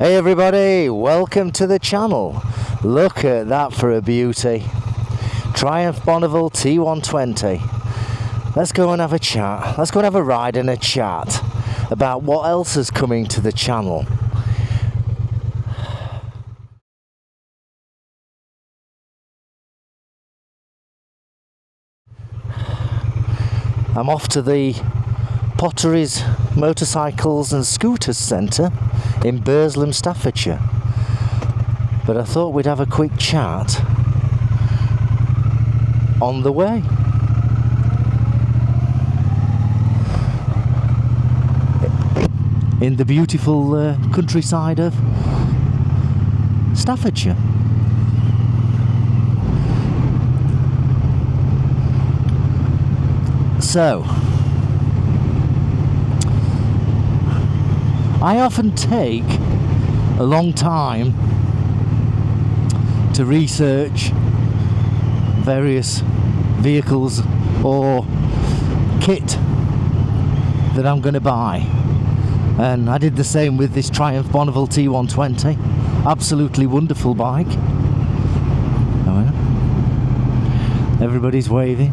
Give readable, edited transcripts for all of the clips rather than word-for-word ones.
Hey everybody, welcome to the channel. Look at that for a beauty. Triumph Bonneville T120. Let's go and have a chat. Let's go and have a ride and a chat about what else is coming to the channel. I'm off to the Potteries Motorcycles and Scooters Centre in Burslem, Staffordshire. But I thought we'd have a quick chat on the way. In the beautiful countryside of Staffordshire. So, I often take a long time to research various vehicles or kit that I'm going to buy, and I did the same with this Triumph Bonneville T120. Absolutely wonderful bike. Oh, yeah. Everybody's waving.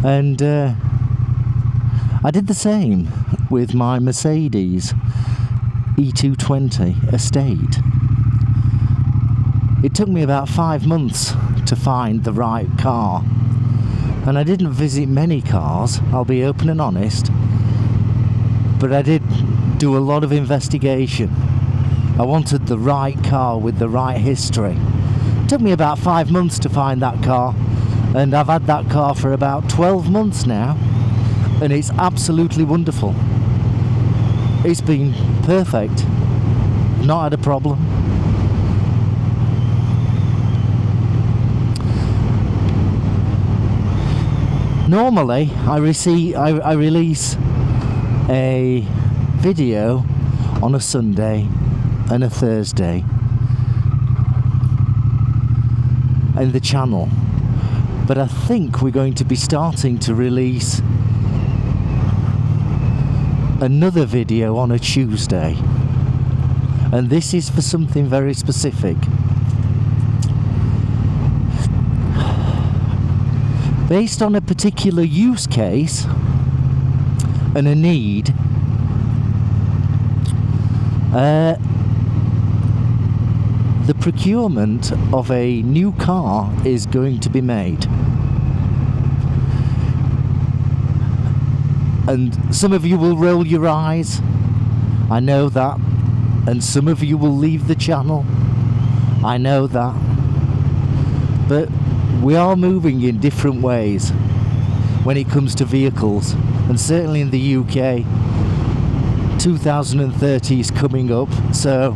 And I did the same with my Mercedes E220 Estate. It took me about 5 months to find the right car, and I didn't visit many cars, I'll be open and honest, but I did do a lot of investigation. I wanted the right car with the right history. It took me about 5 months to find that car, and I've had that car for about 12 months now, and it's absolutely wonderful. It's been perfect, not had a problem. Normally I release a video on a Sunday and a Thursday in the channel. But I think we're going to be starting to release another video on a Tuesday. And this is for something very specific. Based on a particular use case and a need, the procurement of a new car is going to be made. And some of you will roll your eyes, I know that, and some of you will leave the channel, I know that, but we are moving in different ways when it comes to vehicles, and certainly in the UK 2030 is coming up, so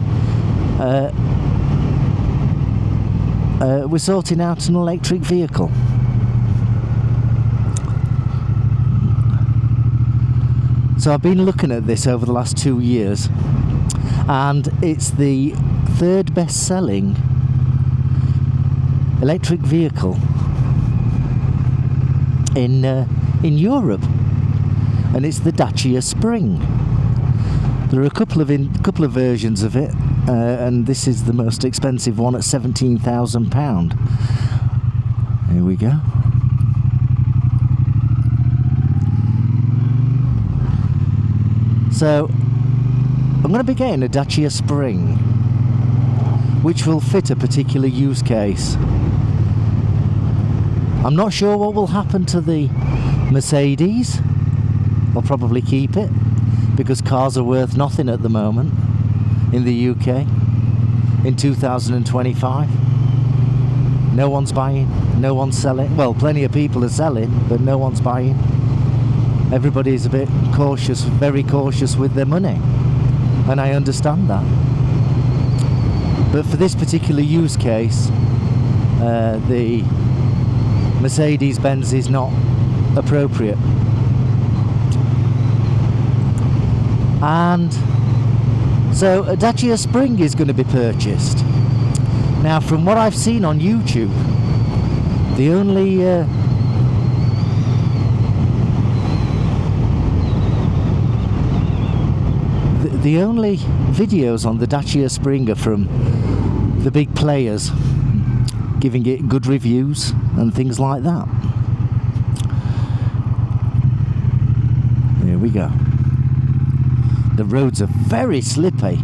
we're sorting out an electric vehicle. So I've been looking at this over the last 2 years, and it's the third best-selling electric vehicle in Europe, and it's the Dacia Spring. There are a couple of versions of it, and this is the most expensive one at £17,000. Here we go. So I'm going to be getting a Dacia Spring, which will fit a particular use case. I'm not sure what will happen to the Mercedes. I'll probably keep it, because cars are worth nothing at the moment in the UK in 2025. No one's buying, no one's selling. Well, plenty of people are selling, but no one's buying. Everybody's a bit cautious, very cautious with their money, and I understand that. But for this particular use case, the Mercedes-Benz is not appropriate. And so a Dacia Spring is going to be purchased. Now, from what I've seen on YouTube, the only the only videos on the Dacia Spring are from the big players giving it good reviews and things like that. Here we go. The roads are very slippy.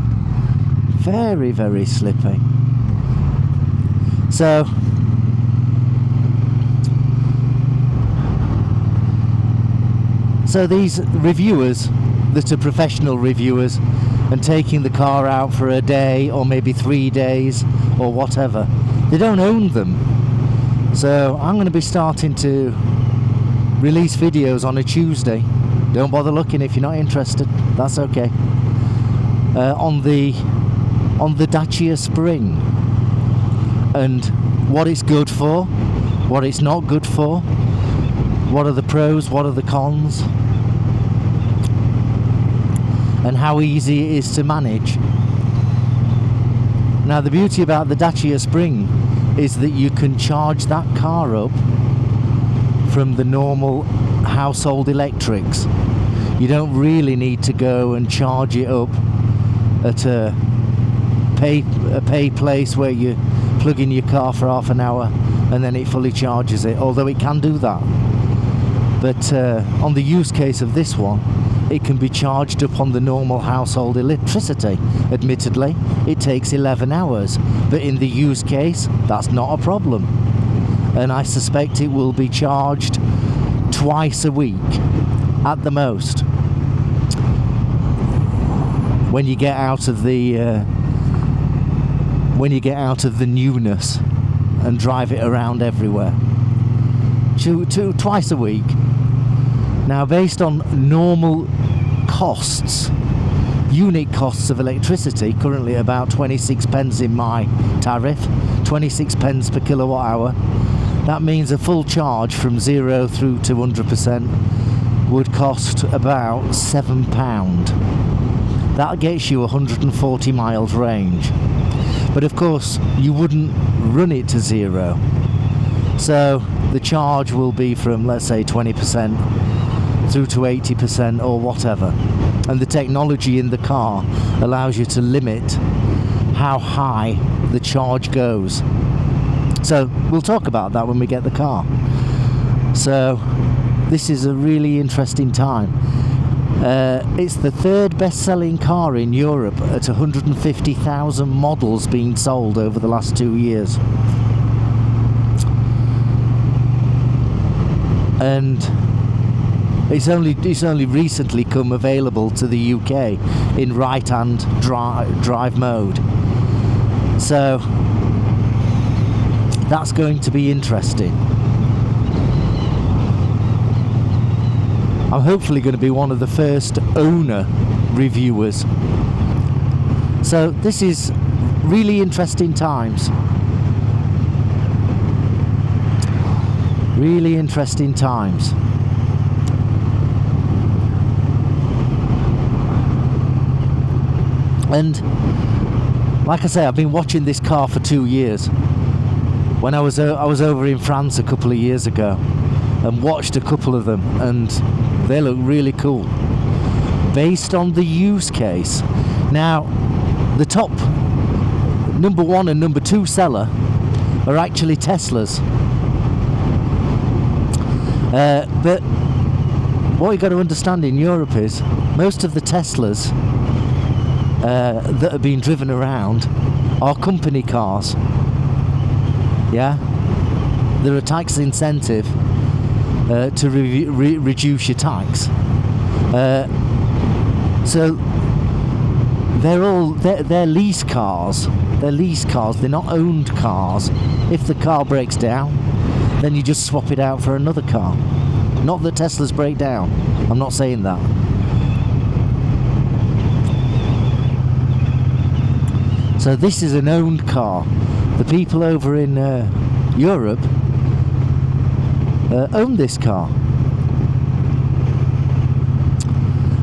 Very, very slippy. So these reviewers that are professional reviewers and taking the car out for a day or maybe 3 days or whatever, they don't own them. So I'm going to be starting to release videos on a Tuesday. Don't bother looking if you're not interested, that's okay. On the Dacia Spring, and what it's good for, what it's not good for, what are the pros, what are the cons, and how easy it is to manage. Now the beauty about the Dacia Spring is that you can charge that car up from the normal household electrics. You don't really need to go and charge it up at a pay place where you plug in your car for half an hour and then it fully charges it, although it can do that. But on the use case of this one, it can be charged up on the normal household electricity. Admittedly, it takes 11 hours, but in the use case, that's not a problem. And I suspect it will be charged twice a week, at the most, when you get out of the newness and drive it around everywhere. Twice a week. Now, based on normal costs, unit costs of electricity, currently about 26 pence in my tariff, 26 pence per kilowatt hour. That means a full charge from 0 through to 100% would cost about £7. That gets you 140 miles range. But of course, you wouldn't run it to 0. So the charge will be from, let's say, 20% through to 80% or whatever. And the technology in the car allows you to limit how high the charge goes. So we'll talk about that when we get the car. So this is a really interesting time. It's the third best-selling car in Europe at 150,000 models being sold over the last 2 years. And it's only recently come available to the UK in right-hand drive mode. So that's going to be interesting. I'm hopefully going to be one of the first owner reviewers. So this is really interesting times. Really interesting times. And like I say, I've been watching this car for 2 years. When I was over in France a couple of years ago and watched a couple of them, and they look really cool based on the use case. Now, the top number 1 and number 2 seller are actually Teslas. But what you've got to understand in Europe is most of the Teslas that are being driven around are company cars. Yeah, there are tax incentive to reduce your tax. So they're lease cars. They're lease cars. They're not owned cars. If the car breaks down, then you just swap it out for another car. Not that Teslas break down. I'm not saying that. So this is an owned car. The people over in Europe own this car.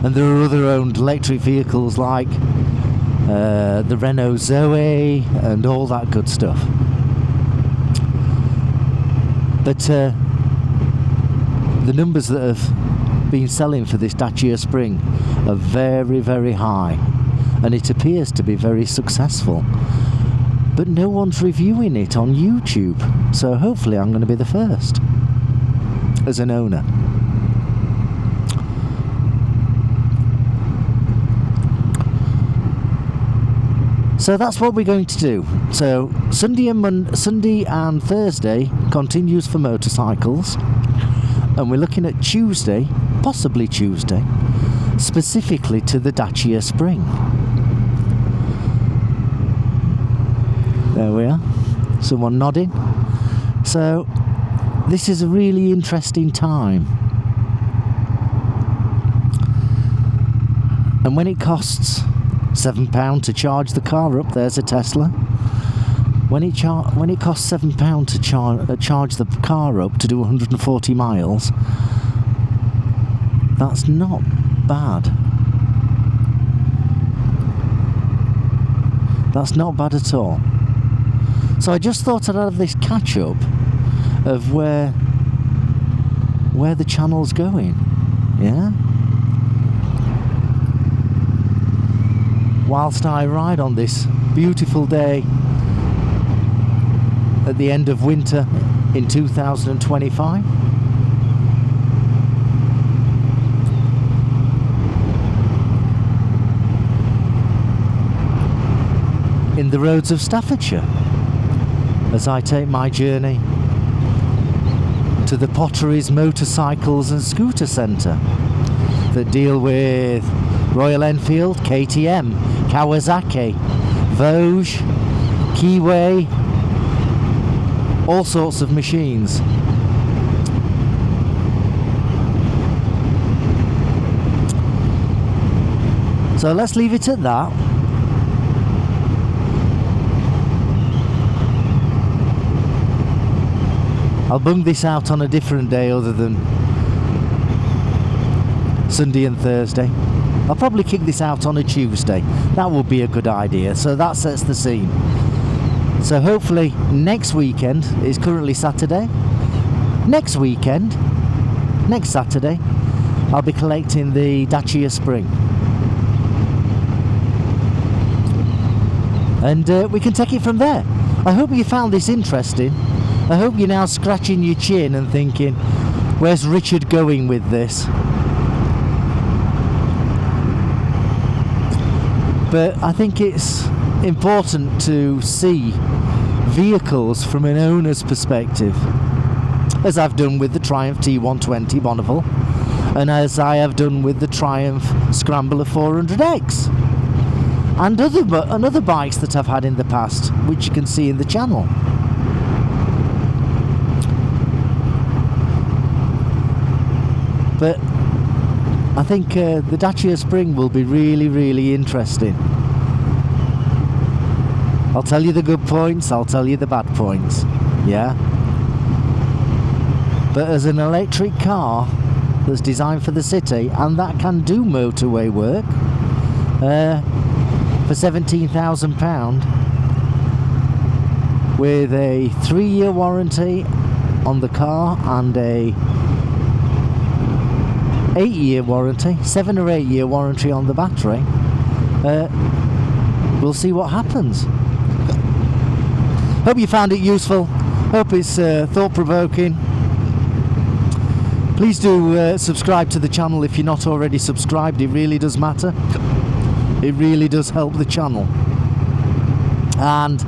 And there are other owned electric vehicles like the Renault Zoe and all that good stuff. But the numbers that have been selling for this Dacia Spring are very, very high. and it appears to be very successful. But no one's reviewing it on YouTube, so hopefully I'm going to be the first as an owner. So that's what we're going to do. So Sunday and Thursday continues for motorcycles, and we're looking at Tuesday, possibly Tuesday, specifically to the Dacia Spring. There we are, someone nodding. So this is a really interesting time, and when it costs £7 to charge the car up, there's a Tesla. When it costs £7 to charge the car up to do 140 miles, that's not bad. That's not bad at all. So I just thought I'd have this catch up of where the channel's going. Yeah. Whilst I ride on this beautiful day at the end of winter in 2025. In the roads of Staffordshire, as I take my journey to the Potteries Motorcycles and Scooter Centre that deal with Royal Enfield, KTM, Kawasaki, Vosges, Kiwi, all sorts of machines. So let's leave it at that. I'll bung this out on a different day other than Sunday and Thursday. I'll probably kick this out on a Tuesday. That would be a good idea. So that sets the scene. So hopefully next weekend, is currently Saturday. Next Saturday, I'll be collecting the Dacia Spring. And we can take it from there. I hope you found this interesting. I hope you're now scratching your chin and thinking, where's Richard going with this? But I think it's important to see vehicles from an owner's perspective, as I've done with the Triumph T120 Bonneville, and as I have done with the Triumph Scrambler 400X, and other bikes that I've had in the past, which you can see in the channel. But I think the Dacia Spring will be really, really interesting. I'll tell you the good points, I'll tell you the bad points, yeah? But as an electric car that's designed for the city, and that can do motorway work, for £17,000, with a 3-year warranty on the car and a 8-year warranty, 7 or 8 year warranty on the battery, we'll see what happens. Hope you found it useful. Hope it's thought-provoking. Please do subscribe to the channel if you're not already subscribed. It really does matter. It really does help the channel. And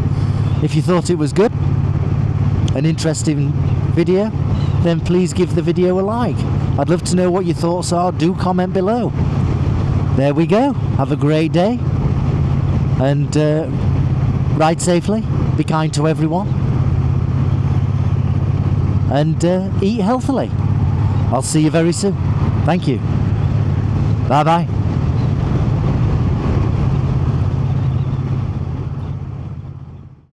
if you thought it was good, an interesting video, then please give the video a like. I'd love to know what your thoughts are. Do comment below. There we go. Have a great day, and ride safely, be kind to everyone, and eat healthily. I'll see you very soon. Thank you. Bye bye.